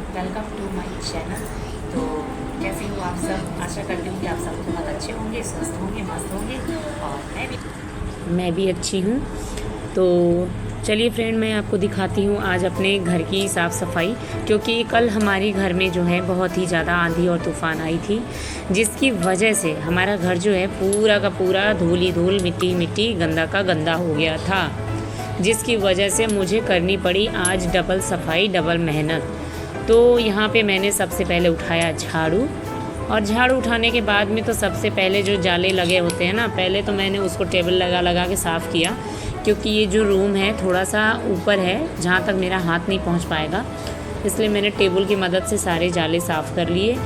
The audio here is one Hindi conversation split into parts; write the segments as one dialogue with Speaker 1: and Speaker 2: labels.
Speaker 1: Welcome to my channel. तो कैसे हो आप सब? आशा करती हूँ कि आप सब बहुत अच्छे होंगे, स्वस्थ होंगे, मस्त होंगे और मैं भी अच्छी हूँ। तो चलिए फ्रेंड, मैं आपको दिखाती हूँ आज अपने घर की साफ़ सफाई, क्योंकि कल हमारे घर में जो है बहुत ही ज़्यादा आंधी और तूफ़ान आई थी, जिसकी वजह से हमारा घर जो है पूरा का पूरा धूल ही धूल, मिट्टी मिट्टी, गंदा का गंदा हो गया था, जिसकी वजह से मुझे करनी पड़ी आज डबल सफाई, डबल मेहनत। तो यहाँ पे मैंने सबसे पहले उठाया झाड़ू, और झाड़ू उठाने के बाद में तो सबसे पहले जो जाले लगे होते हैं ना, पहले तो मैंने उसको टेबल लगा लगा के साफ़ किया, क्योंकि ये जो रूम है थोड़ा सा ऊपर है जहाँ तक मेरा हाथ नहीं पहुँच पाएगा, इसलिए मैंने टेबल की मदद से सारे जाले साफ़ कर लिए।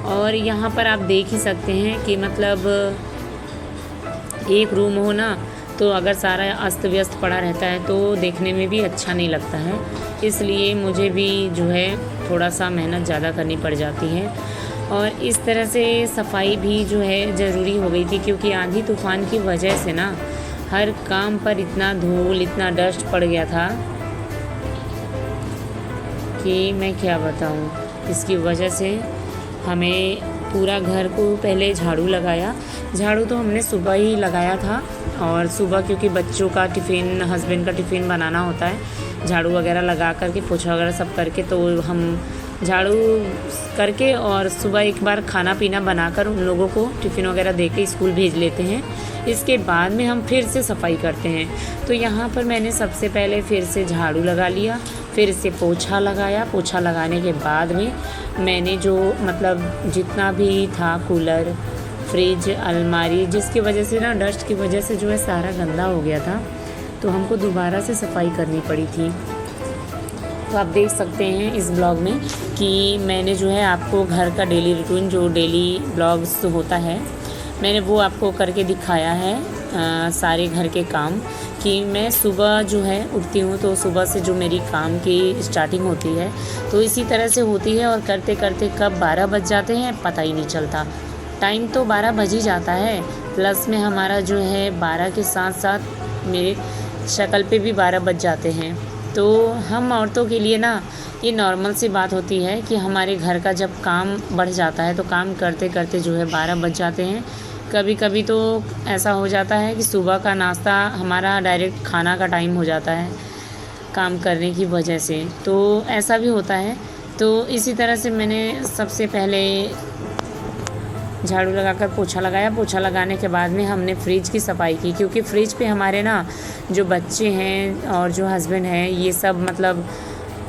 Speaker 1: और यहाँ पर आप देख ही सकते हैं कि मतलब एक रूम हो ना, तो अगर सारा अस्त व्यस्त पड़ा रहता है तो देखने में भी अच्छा नहीं लगता है, इसलिए मुझे भी जो है थोड़ा सा मेहनत ज़्यादा करनी पड़ जाती है। और इस तरह से सफाई भी जो है ज़रूरी हो गई थी, क्योंकि आंधी तूफ़ान की वजह से ना हर काम पर इतना धूल, इतना डस्ट पड़ गया था कि मैं क्या बताऊं। इसकी वजह से हमें पूरा घर को पहले झाड़ू लगाया। झाड़ू तो हमने सुबह ही लगाया था, और सुबह क्योंकि बच्चों का टिफ़िन, हस्बैंड का टिफ़िन बनाना होता है, झाड़ू वगैरह लगा करके, पोछा वगैरह सब करके, तो हम झाड़ू करके और सुबह एक बार खाना पीना बनाकर उन लोगों को टिफ़िन वगैरह दे के स्कूल भेज लेते हैं। इसके बाद में हम फिर से सफाई करते हैं। तो यहाँ पर मैंने सबसे पहले फिर से झाड़ू लगा लिया, फिर से पोछा लगाया। पोछा लगाने के बाद में मैंने जो मतलब जितना भी था, कूलर, फ्रिज, अलमारी, जिसकी वजह से ना डस्ट की वजह से जो है सारा गंदा हो गया था, तो हमको दोबारा से सफाई करनी पड़ी थी। तो आप देख सकते हैं इस ब्लॉग में कि मैंने जो है आपको घर का डेली रूटीन, जो डेली ब्लॉग्स होता है, मैंने वो आपको करके दिखाया है। सारे घर के काम कि मैं सुबह जो है उठती हूँ, तो सुबह से जो मेरी काम की स्टार्टिंग होती है तो इसी तरह से होती है, और करते करते कब 12 बज जाते हैं पता ही नहीं चलता। टाइम तो 12 बज ही जाता है, प्लस में हमारा जो है 12 के साथ साथ मेरे शक्ल पे भी 12 बज जाते हैं। तो हम औरतों के लिए ना ये नॉर्मल सी बात होती है कि हमारे घर का जब काम बढ़ जाता है तो काम करते करते जो है 12 बज जाते हैं। कभी कभी तो ऐसा हो जाता है कि सुबह का नाश्ता हमारा डायरेक्ट खाना का टाइम हो जाता है काम करने की वजह से, तो ऐसा भी होता है। तो इसी तरह से मैंने सबसे पहले झाड़ू लगाकर पोछा लगाया। पोछा लगाने के बाद में हमने फ्रिज की सफाई की, क्योंकि फ्रिज पे हमारे ना जो बच्चे हैं और जो हस्बैंड हैं, ये सब मतलब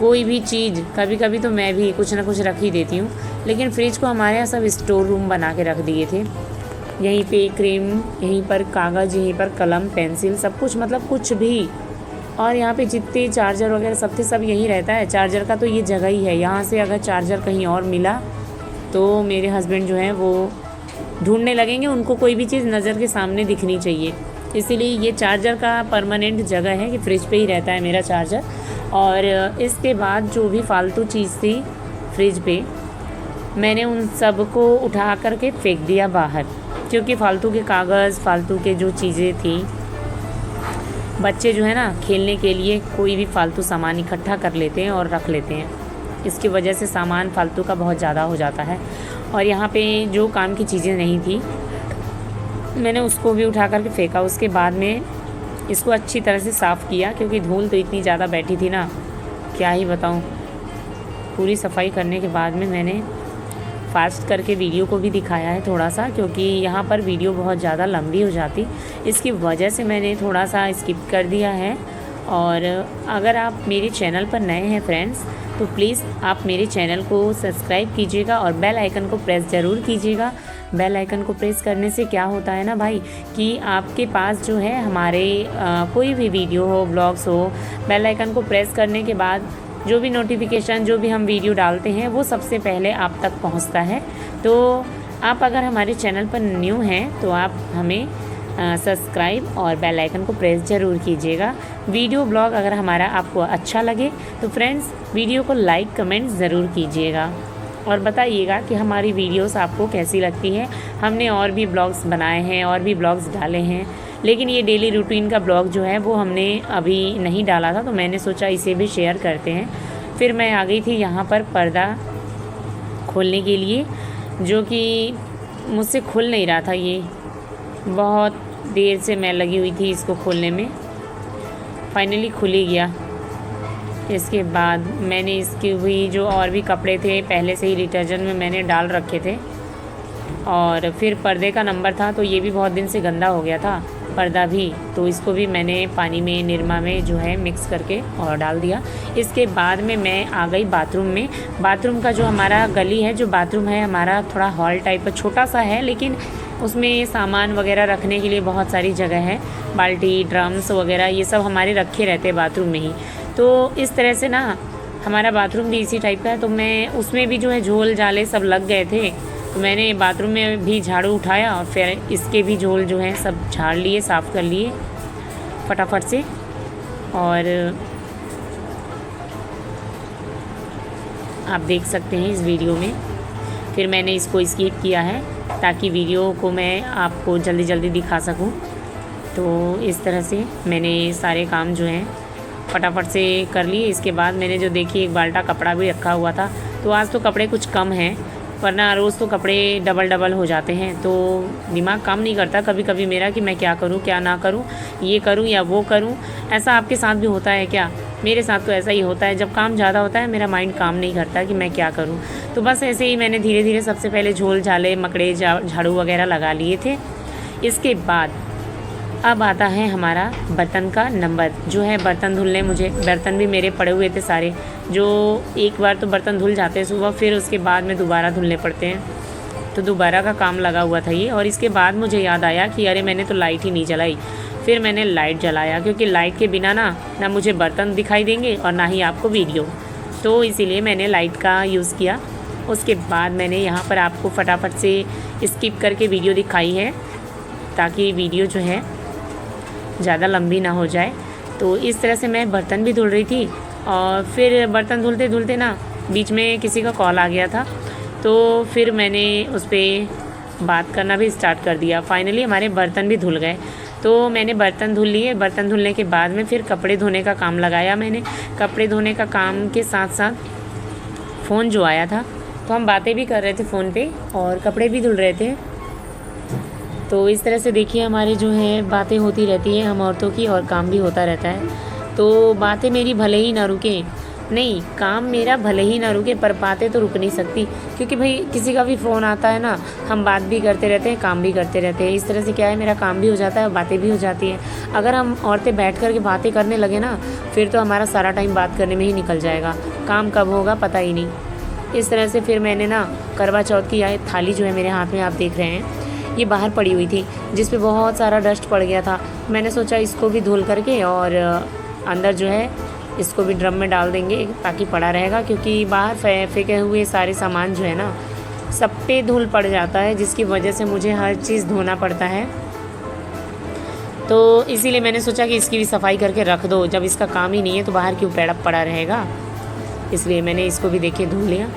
Speaker 1: कोई भी चीज़, कभी कभी तो मैं भी कुछ ना कुछ रख ही देती हूँ, लेकिन फ्रिज को हमारे यहाँ सब स्टोर रूम बना के रख दिए थे। यहीं पे क्रीम, यहीं पर कागज़, यहीं पर कलम, पेंसिल, सब कुछ, मतलब कुछ भी। और यहाँ पे जितने चार्जर वगैरह सब थे, सब यहीं रहता है। चार्जर का तो ये जगह ही है, यहाँ से अगर चार्जर कहीं और मिला तो मेरे हस्बैंड जो हैं वो ढूंढने लगेंगे, उनको कोई भी चीज़ नज़र के सामने दिखनी चाहिए। इसीलिए ये चार्जर का परमानेंट जगह है कि फ्रिज पे ही रहता है मेरा चार्जर। और इसके बाद जो भी फालतू चीज़ थी फ्रिज पे, मैंने उन सब को उठा करके फेंक दिया बाहर, क्योंकि फालतू के कागज़, फालतू के जो चीज़ें थी, बच्चे जो है ना खेलने के लिए कोई भी फालतू सामान इकट्ठा कर लेते हैं और रख लेते हैं, इसकी वजह से सामान फालतू का बहुत ज़्यादा हो जाता है। और यहाँ पे जो काम की चीज़ें नहीं थी मैंने उसको भी उठा करके फेंका। उसके बाद में इसको अच्छी तरह से साफ़ किया, क्योंकि धूल तो इतनी ज़्यादा बैठी थी ना, क्या ही बताऊँ। पूरी सफाई करने के बाद में मैंने फास्ट करके वीडियो को भी दिखाया है थोड़ा सा, क्योंकि यहाँ पर वीडियो बहुत ज़्यादा लंबी हो जाती, इसकी वजह से मैंने थोड़ा सा स्किप कर दिया है। और अगर आप मेरे चैनल पर नए हैं फ्रेंड्स, तो प्लीज़ आप मेरे चैनल को सब्सक्राइब कीजिएगा और बेल आइकन को प्रेस ज़रूर कीजिएगा। बेल आइकन को प्रेस करने से क्या होता है ना भाई, कि आपके पास जो है हमारे कोई भी वीडियो हो, ब्लॉग्स हो, बेल आइकन को प्रेस करने के बाद जो भी नोटिफिकेशन, जो भी हम वीडियो डालते हैं, वो सबसे पहले आप तक पहुंचता है। तो आप अगर हमारे चैनल पर न्यू हैं तो आप हमें सब्सक्राइब और बेल आइकन को प्रेस ज़रूर कीजिएगा। वीडियो ब्लॉग अगर हमारा आपको अच्छा लगे तो फ्रेंड्स वीडियो को लाइक, कमेंट ज़रूर कीजिएगा, और बताइएगा कि हमारी वीडियोस आपको कैसी लगती है। हमने और भी ब्लॉग्स बनाए हैं, और भी ब्लॉग्स डाले हैं, लेकिन ये डेली रूटीन का ब्लॉग जो है वो हमने अभी नहीं डाला था, तो मैंने सोचा इसे भी शेयर करते हैं। फिर मैं आ गई थी यहाँ पर पर्दा खोलने के लिए, जो कि मुझसे खुल नहीं रहा था। ये बहुत देर से मैं लगी हुई थी इसको खोलने में, फाइनली खुल ही गया। इसके बाद मैंने इसके हुई जो और भी कपड़े थे पहले से ही डिटर्जेंट में मैंने डाल रखे थे, और फिर पर्दे का नंबर था तो ये भी बहुत दिन से गंदा हो गया था पर्दा भी, तो इसको भी मैंने पानी में निरमा में जो है मिक्स करके और डाल दिया। इसके बाद में मैं आ गई बाथरूम में। बाथरूम का जो हमारा गली है, जो बाथरूम है हमारा थोड़ा हॉल टाइप का छोटा सा है, लेकिन उसमें सामान वगैरह रखने के लिए बहुत सारी जगह है, बाल्टी ड्रम्स वगैरह ये सब हमारे रखे रहते हैं बाथरूम में ही। तो इस तरह से ना हमारा बाथरूम भी इसी टाइप का है, तो मैं उसमें भी जो है झोल जाले सब लग गए थे, तो मैंने बाथरूम में भी झाड़ू उठाया और फिर इसके भी झोल जो हैं सब झाड़ लिए, साफ़ कर लिए फटाफट से। और आप देख सकते हैं इस वीडियो में, फिर मैंने इसको स्किप किया है ताकि वीडियो को मैं आपको जल्दी जल्दी दिखा सकूं। तो इस तरह से मैंने सारे काम जो हैं फटाफट से कर लिए। इसके बाद मैंने जो देखिए एक बाल्टा कपड़ा भी रखा हुआ था, तो आज तो कपड़े कुछ कम हैं, वरना रोज़ तो कपड़े डबल डबल हो जाते हैं, तो दिमाग काम नहीं करता कभी कभी मेरा कि मैं क्या करूं क्या ना करूं, ये करूं या वो करूं। ऐसा आपके साथ भी होता है क्या? मेरे साथ तो ऐसा ही होता है, जब काम ज़्यादा होता है मेरा माइंड काम नहीं करता कि मैं क्या करूं। तो बस ऐसे ही मैंने धीरे धीरे सबसे पहले झोल झाले मकड़े झाड़ू वगैरह लगा लिए थे। इसके बाद अब आता है हमारा बर्तन का नंबर, जो है बर्तन धुलने। मुझे बर्तन भी मेरे पड़े हुए थे सारे, जो एक बार तो बर्तन धुल जाते हैं सुबह, फिर उसके बाद में दोबारा धुलने पड़ते हैं, तो दोबारा का काम लगा हुआ था ये। और इसके बाद मुझे याद आया कि अरे मैंने तो लाइट ही नहीं जलाई, फिर मैंने लाइट जलाया, क्योंकि लाइट के बिना ना मुझे बर्तन दिखाई देंगे और ना ही आपको वीडियो, तो इसीलिए मैंने लाइट का यूज़ किया। उसके बाद मैंने यहाँ पर आपको फटाफट से स्किप करके वीडियो दिखाई है, ताकि वीडियो जो है ज़्यादा लंबी ना हो जाए। तो इस तरह से मैं बर्तन भी धुल रही थी, और फिर बर्तन धुलते धुलते ना बीच में किसी का कॉल आ गया था, तो फिर मैंने उस पर बात करना भी स्टार्ट कर दिया। फाइनली हमारे बर्तन भी धुल गए, तो मैंने बर्तन धुल लिए। बर्तन धुलने के बाद में फिर कपड़े धोने का काम लगाया मैंने। कपड़े धोने का काम के साथ साथ फ़ोन जो आया था, तो हम बातें भी कर रहे थे फ़ोन पे और कपड़े भी धुल रहे थे। तो इस तरह से देखिए हमारी जो है बातें होती रहती हैं हम औरतों की, और काम भी होता रहता है। तो बातें मेरी भले ही ना रुके, नहीं काम मेरा भले ही ना रुके, पर बातें तो रुक नहीं सकती, क्योंकि भाई किसी का भी फ़ोन आता है ना, हम बात भी करते रहते हैं काम भी करते रहते हैं। इस तरह से क्या है, मेरा काम भी हो जाता है और बातें भी हो जाती हैं। अगर हम औरतें बैठ कर के बातें करने लगे ना, फिर तो हमारा सारा टाइम बात करने में ही निकल जाएगा, काम कब होगा पता ही नहीं। इस तरह से फिर मैंने ना करवा चौथ की थाली जो है मेरे हाथ में आप देख रहे हैं, ये बाहर पड़ी हुई थी, जिस पे बहुत सारा डस्ट पड़ गया था। मैंने सोचा इसको भी धुल करके और अंदर जो है इसको भी ड्रम में डाल देंगे, ताकि पड़ा रहेगा, क्योंकि बाहर फेंके हुए सारे सामान जो है ना सब पे धूल पड़ जाता है, जिसकी वजह से मुझे हर चीज़ धोना पड़ता है। तो इसीलिए मैंने सोचा कि इसकी भी सफाई करके रख दो, जब इसका काम ही नहीं है तो बाहर क्यों पड़ा रहेगा। इसलिए मैंने इसको भी देखिए धुल लिया।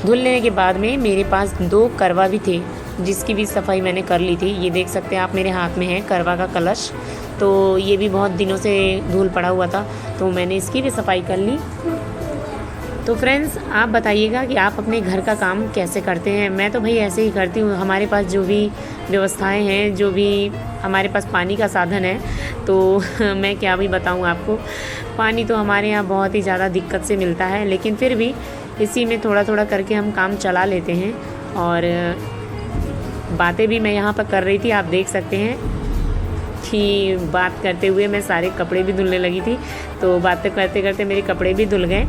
Speaker 1: धुल लेने के बाद में मेरे पास 2 करवा भी थे, जिसकी भी सफाई मैंने कर ली थी। ये देख सकते हैं आप मेरे हाथ में है करवा का कलश, तो ये भी बहुत दिनों से धूल पड़ा हुआ था, तो मैंने इसकी भी सफाई कर ली। तो फ्रेंड्स आप बताइएगा कि आप अपने घर का काम कैसे करते हैं। मैं तो भाई ऐसे ही करती हूँ। हमारे पास जो भी व्यवस्थाएं हैं, जो भी हमारे पास पानी का साधन है, तो मैं क्या भी बताऊँ आपको, पानी तो हमारे यहाँ बहुत ही ज़्यादा दिक्कत से मिलता है, लेकिन फिर भी इसी में थोड़ा थोड़ा करके हम काम चला लेते हैं। और बातें भी मैं यहाँ पर कर रही थी, आप देख सकते हैं कि बात करते हुए मैं सारे कपड़े भी धुलने लगी थी, तो बातें करते करते मेरे कपड़े भी धुल गए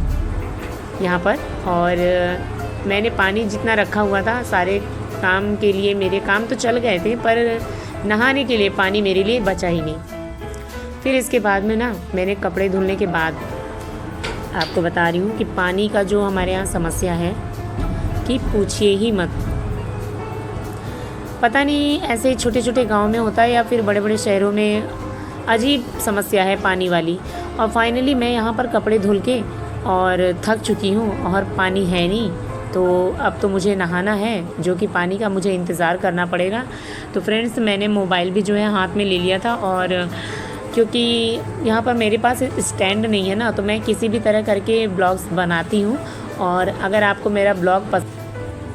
Speaker 1: यहाँ पर। और मैंने पानी जितना रखा हुआ था सारे काम के लिए, मेरे काम तो चल गए थे, पर नहाने के लिए पानी मेरे लिए बचा ही नहीं। फिर इसके बाद में ना मैंने कपड़े धुलने के बाद आपको बता रही हूँ कि पानी का जो हमारे यहाँ समस्या है कि पूछिए ही मत। पता नहीं ऐसे छोटे छोटे गांव में होता है या फिर बड़े बड़े शहरों में अजीब समस्या है पानी वाली। और फाइनली मैं यहाँ पर कपड़े धुल के और थक चुकी हूँ और पानी है नहीं, तो अब तो मुझे नहाना है, जो कि पानी का मुझे इंतज़ार करना पड़ेगा। तो फ्रेंड्स मैंने मोबाइल भी जो है हाथ में ले लिया था और क्योंकि यहाँ पर मेरे पास स्टैंड नहीं है ना, तो मैं किसी भी तरह करके ब्लॉग्स बनाती हूँ। और अगर आपको मेरा ब्लॉग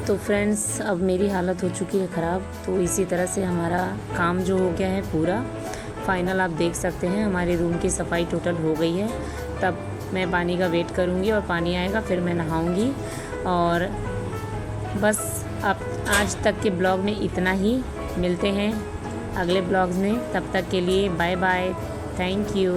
Speaker 1: तो फ्रेंड्स अब मेरी हालत हो चुकी है ख़राब, तो इसी तरह से हमारा काम जो हो गया है पूरा फाइनल आप देख सकते हैं। हमारे रूम की सफाई टोटल हो गई है। तब मैं पानी का वेट करूँगी और पानी आएगा फिर मैं नहाऊँगी। और बस अब आज तक के ब्लॉग में इतना ही। मिलते हैं अगले ब्लॉग्स में, तब तक के लिए बाय बाय, थैंक यू।